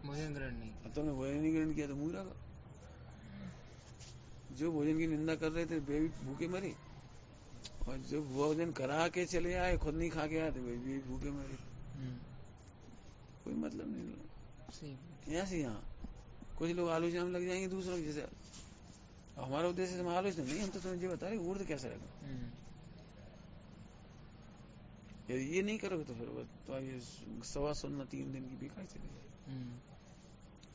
भोजन ग्रहण नहीं, तुमने भोजन नहीं ग्रहण किया तो मुंह रखो। जो भोजन की निंदा कर रहे थे वे भी भूखे मरे, और जो भोजन करा के चले आए खुद नहीं खा के आए थे वे भी भूखे मरे, कोई मतलब नहीं। सही। यहाँ से यहाँ कुछ लोग आलोचना में लग जाएंगे दूसरों की, जैसे हमारा उद्देश्य हम आलोचना नहीं, हम तो तुम्हें ये बता रहे ऊर्ध कैसे रहेगा। यदि ये नहीं करोगे तो फिर तो ये 3 दिन की बेकार चली जाएगी।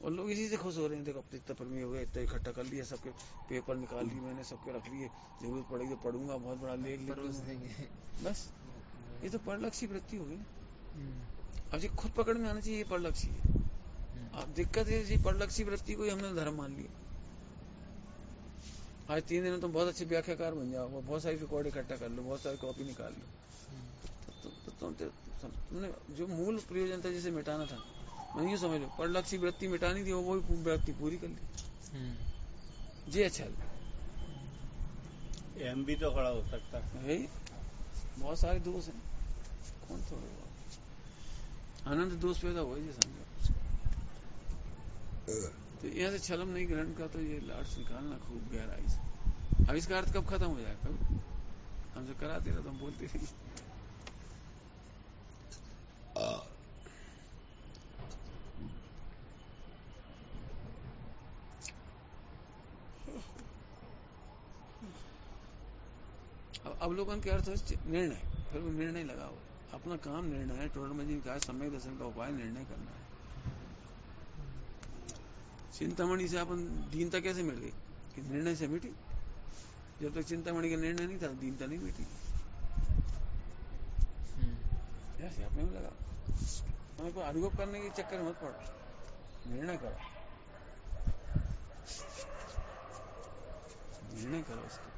और लोग इसी से खुश हो रहे हैं, देखो अब इतना परमी हो गया, इतना इकट्ठा कर लिया, सबके पेपर निकाल लिए मैंने, सबके रख लिए, जरूरत पड़ेगी तो पढ़ूंगा, बहुत बड़ा लेख लिख देंगे, बस। ये तो परलक्षी वृत्ति होगी ना। अब ये खुद पकड़ में आना चाहिए, ये परलक्षी है। अब दिक्कत है परलक्षी वृत्ति को ही हमने धर्म मान लिया। आज 3 दिन में तुम बहुत अच्छे व्याख्याकार बन जाओ, बहुत सारी रिकॉर्ड इकट्ठा कर लो, बहुत सारी कॉपी निकाल लो, तुमने जो मूल प्रयोजन था जिसे मिटाना था, मैं यूँ समझ लो परलक्षी वृत्ति मिटानी थी, वो वृत्ति पूरी कर ली। जी अच्छा एम भी तो खड़ा हो सकता है। बहुत सारे दोष हैं, कौन थोड़े अनंत दोष पैदा हुए जी समझो। तो यहाँ से छलम नहीं ग्रहण का, तो ये लाट्स निकालना खूब गहराई से। अब इसका अर्थ कब खत्म हो जाए, कब हमसे कराते रहे तो हम बोलते रहे। अवलोकन के अर्थ है निर्णय, फिर वो निर्णय लगा हुआ अपना काम निर्णय है। टोडरमल का सम्यक दर्शन का उपाय निर्णय करना है। चिंतामणि से अपन दीनता कैसे मिट गई, कि निर्णय से मिटी। जब तक चिंतामणि का निर्णय नहीं था दीनता नहीं मिटी। ऐसे अपने में लगा, हमें को अनुभव करने के चक्कर मत पड़ो, निर्णय करो, निर्णय करो उसका।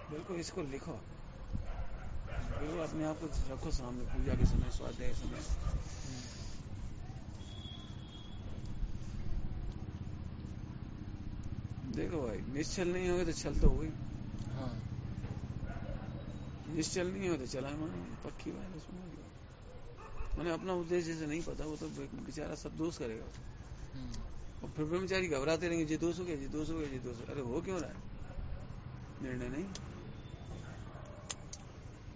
बिल्कुल इसको लिखो, बिल्कुल अपने आप को रखो सामने, पूजा के समय, स्वाध्याय के समय। देखो भाई, निश्चल नहीं होगा तो छल तो होगी। हाँ, निश्चल नहीं होगा तो चलायमान पक्की बात है। उसमें मैंने अपना उद्देश्य से नहीं पता, वो तो बेचारा सब दोष करेगा। और फिर ब्रह्मचारी घबराते रहेंगे, ये दोष हो गया, ये दोष हो गया, ये दोष। अरे हो क्यों रहा है, निर्णय नहीं,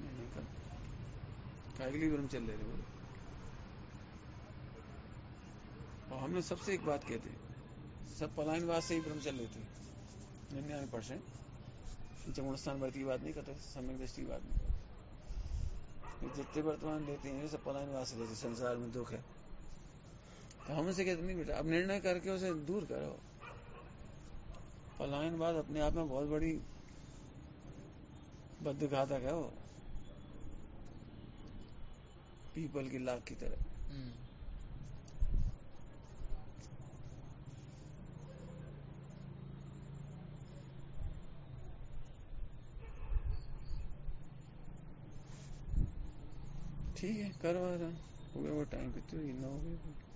निर्णय कर काय के लिए ब्रह्मचर्य ले रहे बोलो। और हमने सबसे एक बात कहते, सब पलायनवाद से ही ब्रह्मचर्य लेते 99%। चमुड़स्थान वर्ती की बात नहीं करते, सम्यक दृष्टि की बात नहीं करते। जितने वर्तमान लेते हैं सब पलायनवाद से लेते, संसार में दुख है। तो हम उसे कहते नहीं बेटा, अब निर्णय करके उसे दूर करो। पलायनवाद अपने आप में बहुत बड़ी बद्धघातक है, वो पीपल की लाख की तरह। ठीक है, करो आराम, हो गया वो टाइम, कितने 9 हो गए।